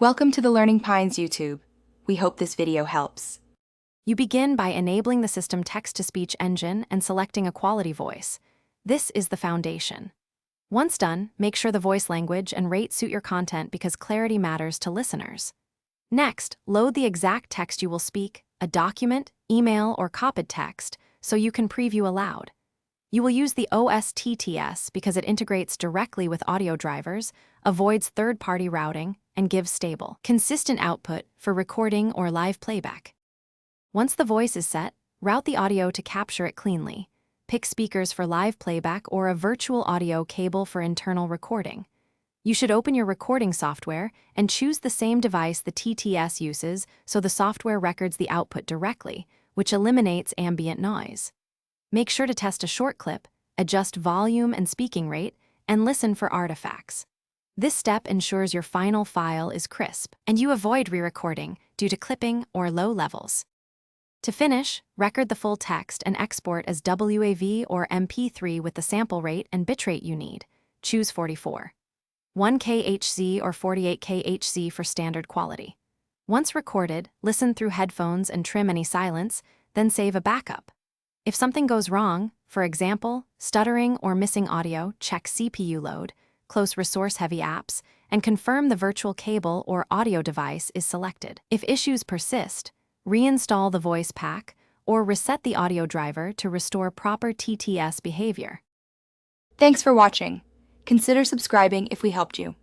Welcome to the Learning Pines YouTube. We hope this video helps. You begin by enabling the system text-to-speech engine and selecting a quality voice. This is the foundation. Once done, make sure the voice language and rate suit your content because clarity matters to listeners. Next, load the exact text you will speak, a document, email, or copied text, so you can preview aloud. You will use the OSTTS because it integrates directly with audio drivers, avoids third-party routing, and gives stable, consistent output for recording or live playback. Once the voice is set, route the audio to capture it cleanly. Pick speakers for live playback or a virtual audio cable for internal recording. You should open your recording software and choose the same device the TTS uses so the software records the output directly, which eliminates ambient noise. Make sure to test a short clip, adjust volume and speaking rate, and listen for artifacts. This step ensures your final file is crisp, and you avoid re-recording due to clipping or low levels. To finish, record the full text and export as WAV or MP3 with the sample rate and bitrate you need. Choose 44. 1K HZ or 48K HZ for standard quality. Once recorded, listen through headphones and trim any silence, then save a backup. If something goes wrong, for example, stuttering or missing audio, check CPU load, close resource-heavy apps, and confirm the virtual cable or audio device is selected. If issues persist, reinstall the voice pack or reset the audio driver to restore proper TTS behavior. Thanks for watching. Consider subscribing if we helped you.